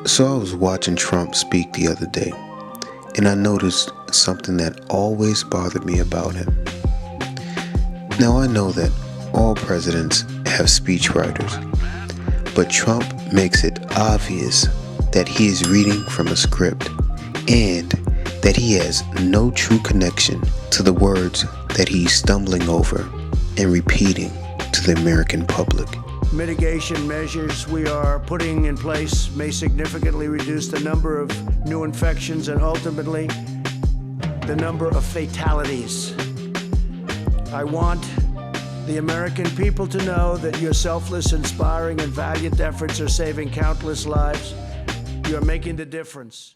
So I was watching Trump speak the other day, and I noticed something that always bothered me about him. Now I know that all presidents have speechwriters, but Trump makes it obvious that he is reading from a script and that he has no true connection to the words that he's stumbling over and repeating to the American public. Mitigation measures we are putting in place may significantly reduce the number of new infections and ultimately the number of fatalities. I want the American people to know that your selfless, inspiring, and valiant efforts are saving countless lives. You are making the difference.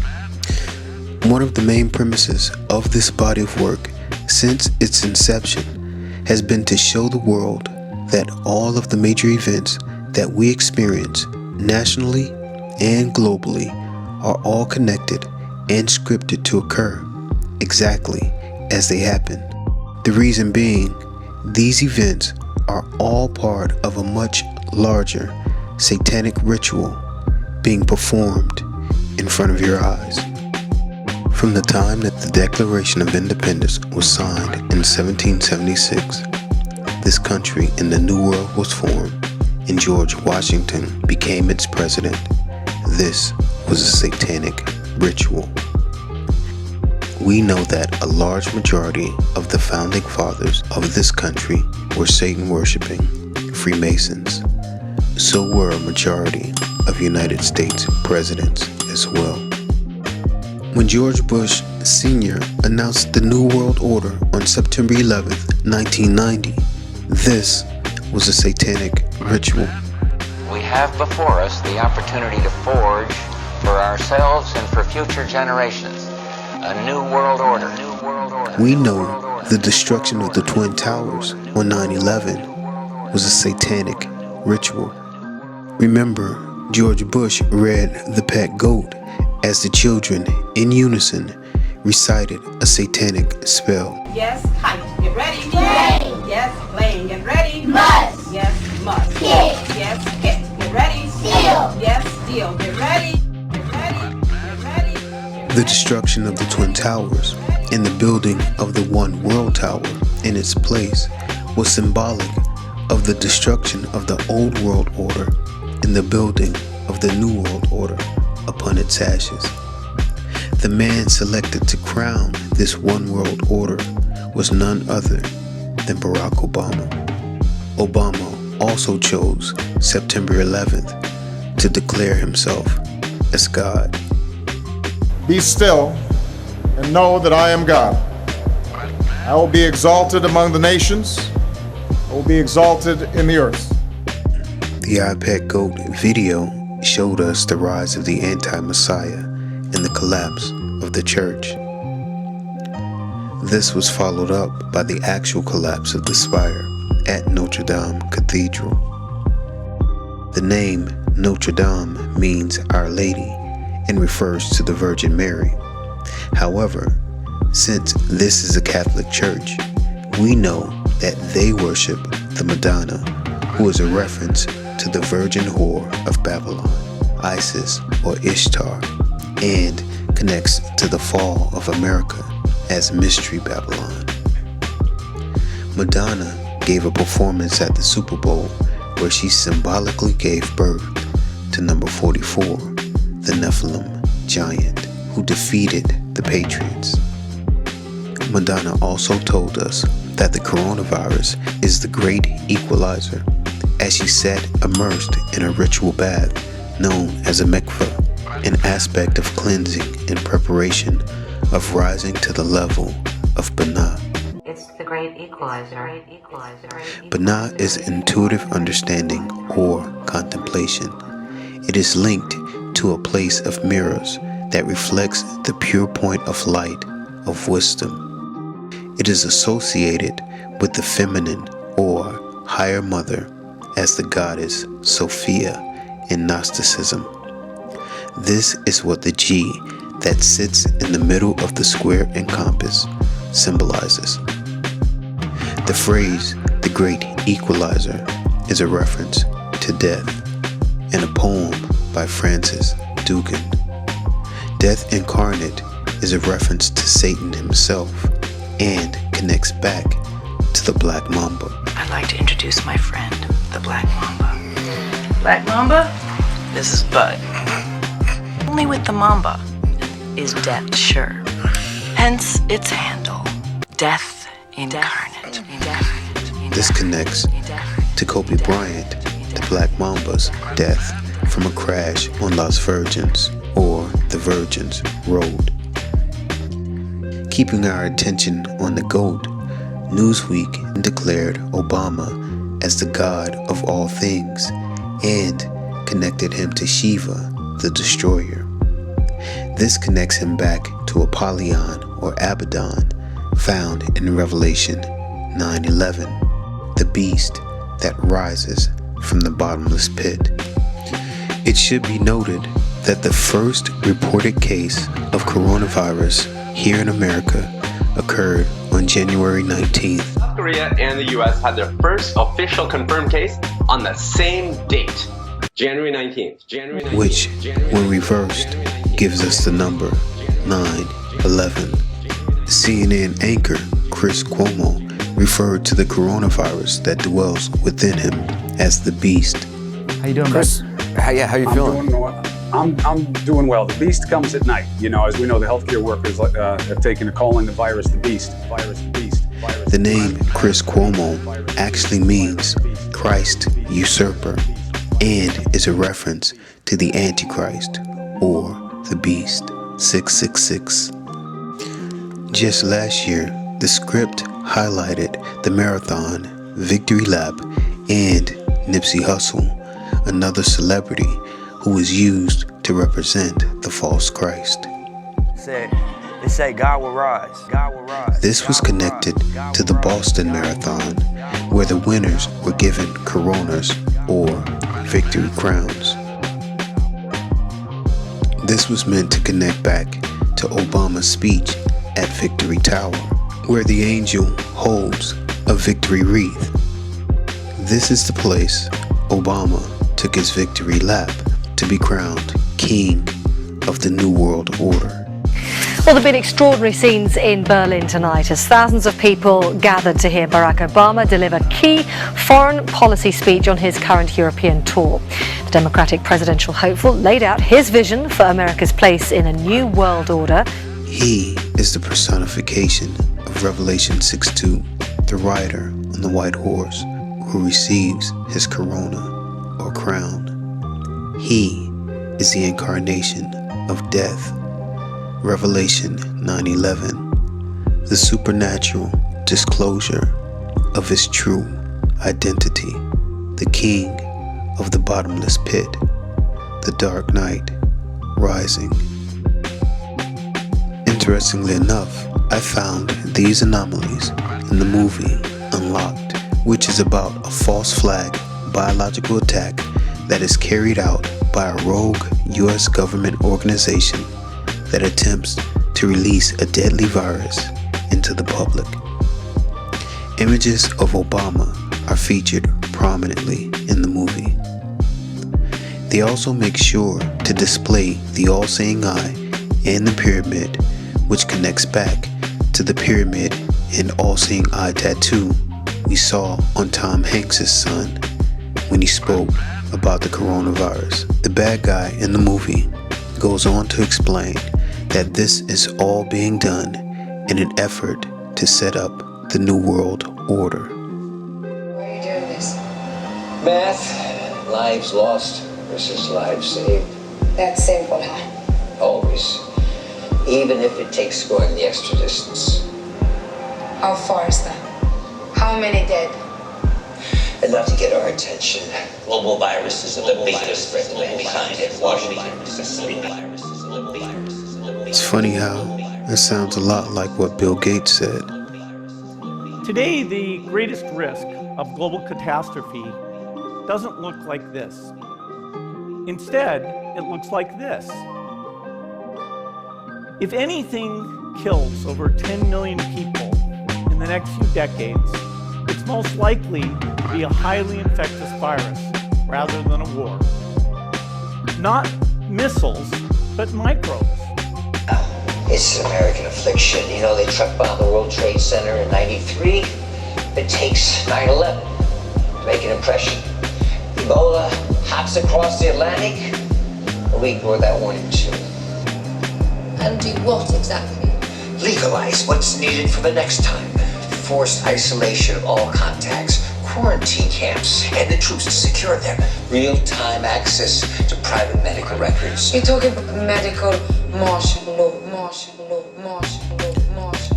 One of the main premises of this body of work since its inception has been to show the world that all of the major events that we experience nationally and globally are all connected and scripted to occur exactly as they happen. The reason being, these events are all part of a much larger satanic ritual being performed in front of your eyes. From the time that the Declaration of Independence was signed in 1776, this country in the New World was formed, and George Washington became its president. This was a satanic ritual. We know that a large majority of the founding fathers of this country were Satan-worshipping Freemasons. So were a majority of United States presidents as well. When George Bush Sr. announced the New World Order on September 11th, 1990, this was a satanic ritual. We have before us the opportunity to forge for ourselves and for future generations a new world order. We know the destruction of the Twin Towers on 9/11 was a satanic ritual. Remember, George Bush read the pet goat as the children in unison recited a satanic spell. Yes, kite, get ready. Yay. Yes, plane, get ready. Must. Yes, must. Hit. Yes, hit, get ready. Steal. Yes, steal, get ready. Get ready, get ready, get The destruction of the Twin Towers and the building of the One World Tower in its place was symbolic of the destruction of the Old World Order and the building of the New World Order upon its ashes. The man selected to crown this One World Order was none other than Barack Obama. Obama also chose September 11th to declare himself as God. Be still and know that I am God. I will be exalted among the nations. I will be exalted in the earth. The iPad Goat video showed us the rise of the anti-Messiah and the collapse of the church. This was followed up by the actual collapse of the spire at Notre Dame Cathedral. The name Notre Dame means Our Lady and refers to the Virgin Mary. However, since this is a Catholic church, we know that they worship the Madonna, who is a reference to the virgin whore of Babylon, Isis or Ishtar, and connects to the fall of America as Mystery Babylon. Madonna gave a performance at the Super Bowl where she symbolically gave birth to number 44, the Nephilim giant who defeated the Patriots. Madonna also told us that the coronavirus is the great equalizer, as she sat immersed in a ritual bath known as a mikveh, an aspect of cleansing in preparation of rising to the level of Binah. It's the great equalizer. Binah is intuitive understanding or contemplation. It is linked to a place of mirrors that reflects the pure point of light of wisdom. It is associated with the feminine or higher mother as the goddess Sophia in Gnosticism. This is what the G that sits in the middle of the square and compass symbolizes. The phrase, the great equalizer, is a reference to death in a poem by Francis Dugan. Death incarnate is a reference to Satan himself and connects back to the Black Mamba. I'd like to introduce my friend, the Black Mamba. Black Mamba? This is Bud. Only with the Mamba is death sure. Hence its handle, Death Incarnate. This connects to Kobe Bryant, the Black Mamba's death from a crash on Las Virgins, or the Virgins Road. Keeping our attention on the GOAT, Newsweek declared Obama as the god of all things and connected him to Shiva, the destroyer. This connects him back to Apollyon or Abaddon, found in Revelation 9:11, the beast that rises from the bottomless pit. It should be noted that the first reported case of coronavirus here in America occurred on January 19th. South Korea and the US had their first official confirmed case on the same date, January 19th. Which, when reversed, gives us the number 9/11. CNN anchor Chris Cuomo referred to the coronavirus that dwells within him as the beast. How you doing, Chris? How you feeling? I'm doing well. The beast comes at night. You know, as we know, the healthcare workers have taken to calling the virus the beast. The name Chris Cuomo actually means Christ usurper and is a reference to the Antichrist or the beast, 666. Just last year, the script highlighted the marathon, Victory Lap, and Nipsey Hussle, another celebrity who was used to represent the false Christ. They say God will rise. God will rise. This was connected to the Boston Marathon, where the winners were given coronas or victory crowns. This was meant to connect back to Obama's speech at Victory Tower, where the angel holds a victory wreath. This is the place Obama took his victory lap to be crowned King of the New World Order. Well, there have been extraordinary scenes in Berlin tonight as thousands of people gathered to hear Barack Obama deliver key foreign policy speech on his current European tour. The Democratic presidential hopeful laid out his vision for America's place in a new world order. He is the personification of Revelation 6:2, the rider on the white horse who receives his corona or crown. He is the incarnation of death. Revelation 9:11, the supernatural disclosure of his true identity, the king of the bottomless pit, the dark night rising. Interestingly enough, I found these anomalies in the movie Unlocked, which is about a false flag biological attack that is carried out by a rogue U.S. government organization that attempts to release a deadly virus into the public. Images of Obama are featured prominently in the movie. They also make sure to display the all-seeing eye and the pyramid, which connects back to the pyramid and all-seeing eye tattoo we saw on Tom Hanks' son when he spoke about the coronavirus. The bad guy in the movie goes on to explain that this is all being done in an effort to set up the New World Order. Why are you doing this? Math, lives lost versus lives saved. That's simple, huh? Always. Even if it takes going the extra distance. How far is that? How many dead? Enough to get our attention. Global viruses are the biggest threat behind it. Washington. It's funny how it sounds a lot like what Bill Gates said. Today, the greatest risk of global catastrophe doesn't look like this. Instead, it looks like this. If anything kills over 10 million people in the next few decades, it's most likely to be a highly infectious virus rather than a war. Not missiles, but microbes. It's an American affliction. You know, they truck bombed the World Trade Center in '93. It takes 9/11 to make an impression. Ebola hops across the Atlantic, and we ignore that warning too. And do what exactly? Legalize what's needed for the next time. Forced isolation of all contacts, quarantine camps, and the troops to secure them. Real-time access to private medical records. You're talking about medical martial law.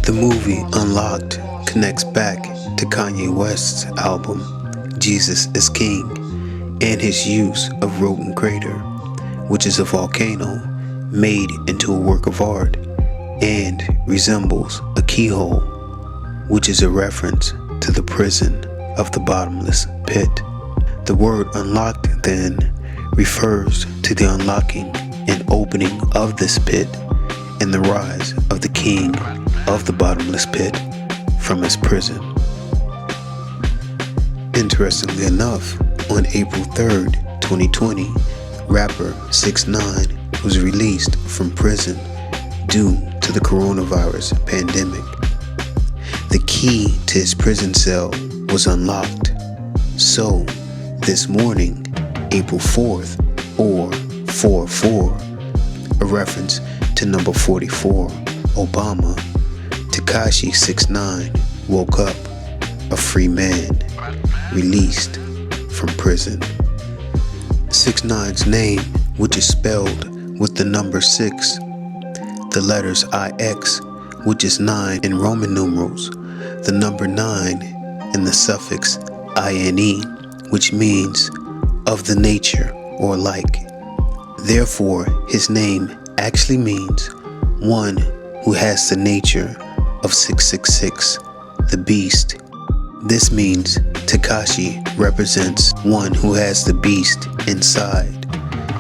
The movie Unlocked connects back to Kanye West's album Jesus is King and his use of Rotten Crater, which is a volcano made into a work of art and resembles a keyhole, which is a reference to the prison of the bottomless pit. The word unlocked then refers to the unlocking and opening of this pit and the rise of the king of the bottomless pit from his prison. Interestingly enough, on April 3rd, 2020, rapper 6ix9ine was released from prison due to the coronavirus pandemic. The key to his prison cell was unlocked. So, this morning, April 4th, or 4/4, a reference to number 44, Obama, Tekashi 6ix9ine woke up a free man, released from prison. 6ix9ine's name, which is spelled with the number 6, the letters IX, which is 9 in Roman numerals, the number 9, and the suffix INE, which means of the nature or like. Therefore, his name actually means one who has the nature of 666, the beast. This means Tekashi represents one who has the beast inside,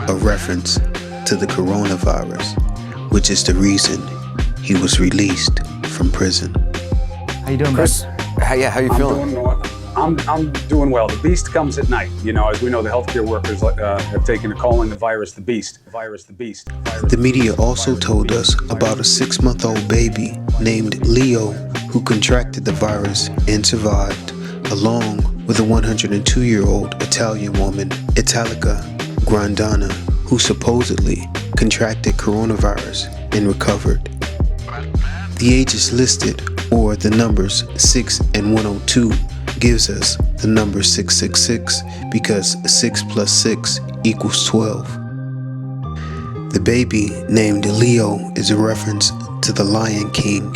a reference to the coronavirus, which is the reason he was released from prison. How you doing, Chris? How you feeling? I'm doing well. The beast comes at night. You know, as we know, the healthcare workers have taken to calling the virus the beast. The media also told us about a 6-month-old baby named Leo who contracted the virus and survived, along with a 102-year-old Italian woman, Italica Grandana, who supposedly contracted coronavirus and recovered. The ages listed, or the numbers 6 and 102, gives us the number 666 because 6 plus 6 equals 12. The baby named Leo is a reference to the Lion King.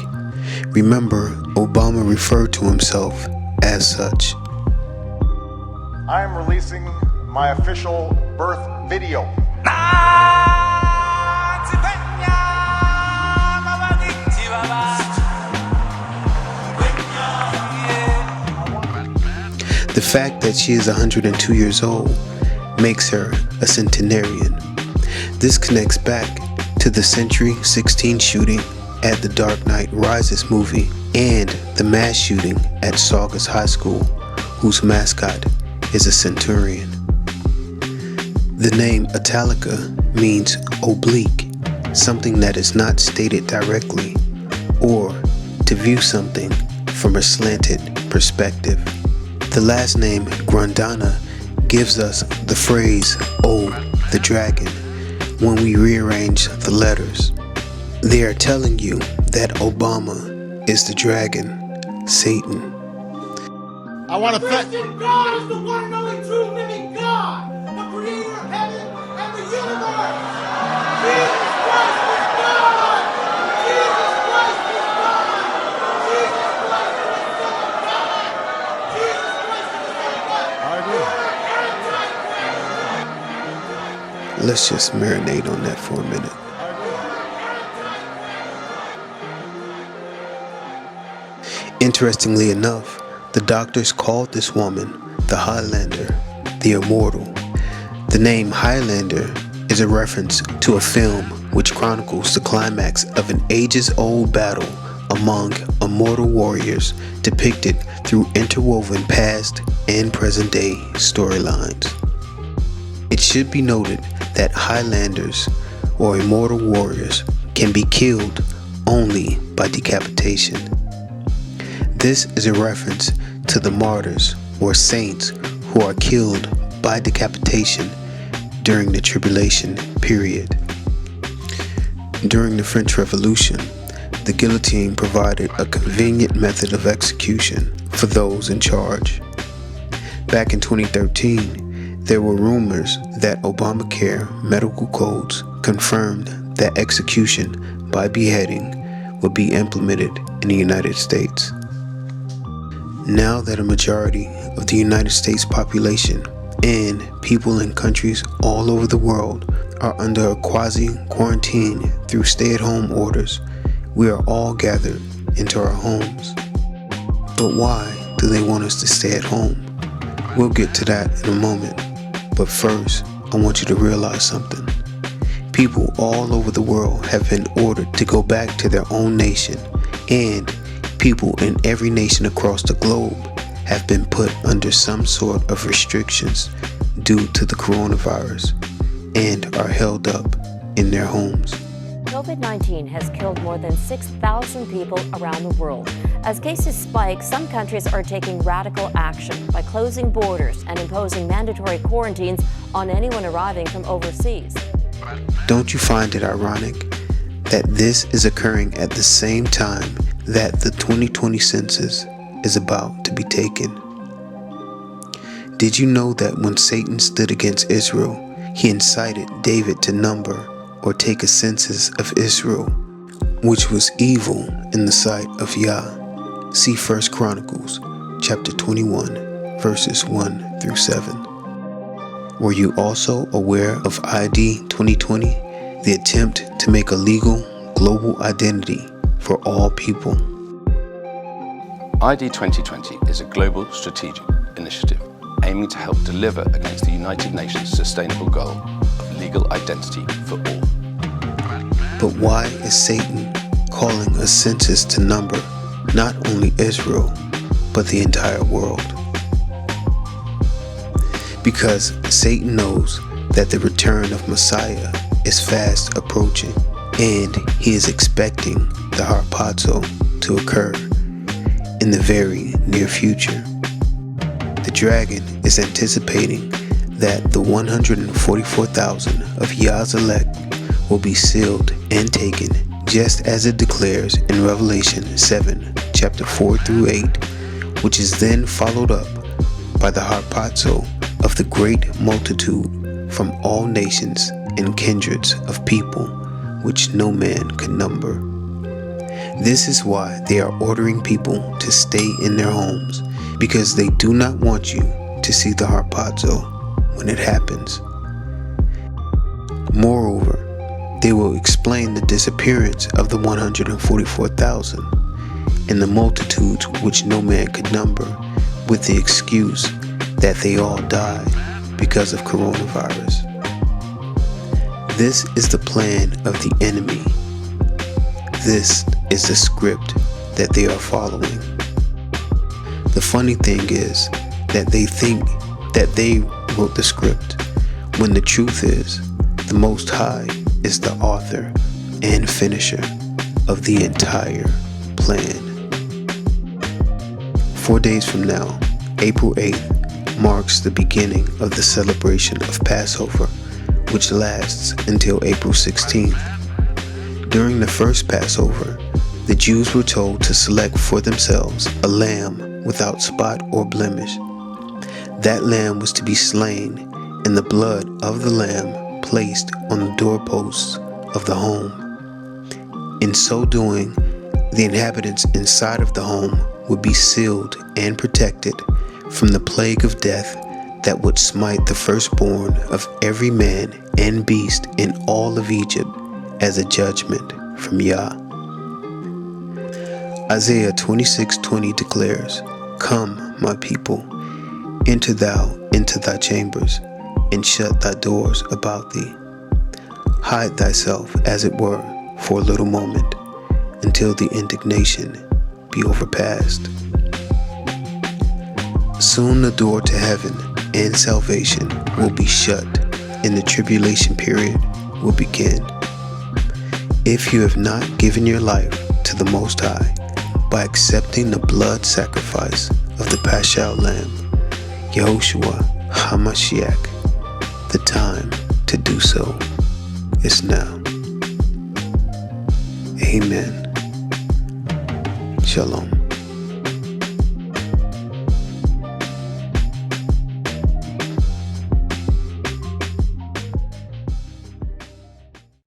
Remember, Obama referred to himself as such. I am releasing my official birth video. The fact that she is 102 years old makes her a centenarian. This connects back to the Century 16 shooting at the Dark Knight Rises movie and the mass shooting at Saugus High School, whose mascot is a centurion. The name Italica means oblique, something that is not stated directly, or to view something from a slanted perspective. The last name Grandana gives us the phrase, "Oh, the dragon," when we rearrange the letters. They are telling you that Obama is the dragon, Satan. I want to thank God is the one and only true living God, the creator of heaven and the universe. Jesus Christ is God. Jesus Christ is God. Jesus Christ is the Son of God. Jesus Christ is the Son of God. I agree. Let's just marinate on that for a minute. Interestingly enough, the doctors called this woman the Highlander, the immortal. The name Highlander is a reference to a film which chronicles the climax of an ages-old battle among immortal warriors depicted through interwoven past and present-day storylines. It should be noted that Highlanders or immortal warriors can be killed only by decapitation. This is a reference to the martyrs or saints who are killed by decapitation during the tribulation period. During the French Revolution, the guillotine provided a convenient method of execution for those in charge. Back in 2013, there were rumors that Obamacare medical codes confirmed that execution by beheading would be implemented in the United States. Now that a majority of the United States population and people in countries all over the world are under a quasi-quarantine through stay-at-home orders, we are all gathered into our homes. But why do they want us to stay at home? We'll get to that in a moment. But first, I want you to realize something. People all over the world have been ordered to go back to their own nation, and people in every nation across the globe have been put under some sort of restrictions due to the coronavirus and are held up in their homes. COVID-19 has killed more than 6,000 people around the world. As cases spike, some countries are taking radical action by closing borders and imposing mandatory quarantines on anyone arriving from overseas. Don't you find it ironic that this is occurring at the same time that the 2020 census is about to be taken? Did you know that when Satan stood against Israel, he incited David to number or take a census of Israel, which was evil in the sight of Yah? See 1 Chronicles chapter 21, verses 1 through 7. Were you also aware of ID 2020, the attempt to make a legal global identity for all people? ID 2020 is a global strategic initiative aiming to help deliver against the United Nations sustainable goal of legal identity for all. But why is Satan calling a census to number not only Israel, but the entire world? Because Satan knows that the return of Messiah is fast approaching, and he is expecting the harpazo to occur in the very near future. The dragon is anticipating that the 144,000 of Yah's elect will be sealed and taken, just as it declares in Revelation 7, chapter 4 through 8, which is then followed up by the harpazo of the great multitude from all nations and kindreds of people, which no man could number. This is why they are ordering people to stay in their homes, because they do not want you to see the harpazo when it happens. Moreover, they will explain the disappearance of the 144,000 and the multitudes which no man could number with the excuse that they all died because of coronavirus. This is the plan of the enemy. This is the script that they are following. The funny thing is that they think that they wrote the script, when the truth is, the Most High is the author and finisher of the entire plan. 4 days from now, April 8th, marks the beginning of the celebration of Passover, which lasts until April 16th. During the first Passover, the Jews were told to select for themselves a lamb without spot or blemish. That lamb was to be slain, and the blood of the lamb placed on the doorposts of the home. In so doing, the inhabitants inside of the home would be sealed and protected from the plague of death that would smite the firstborn of every man and beast in all of Egypt as a judgment from Yah. Isaiah 26:20 declares, "Come, my people, enter thou into thy chambers, and shut thy doors about thee. Hide thyself, as it were, for a little moment, until the indignation be overpast." Soon the door to heaven and salvation will be shut in the tribulation period will begin. If you have not given your life to the Most High by accepting the blood sacrifice of the Paschal Lamb, YAHOSHUA HaMASHIACH, the time to do so is now. Amen. Shalom.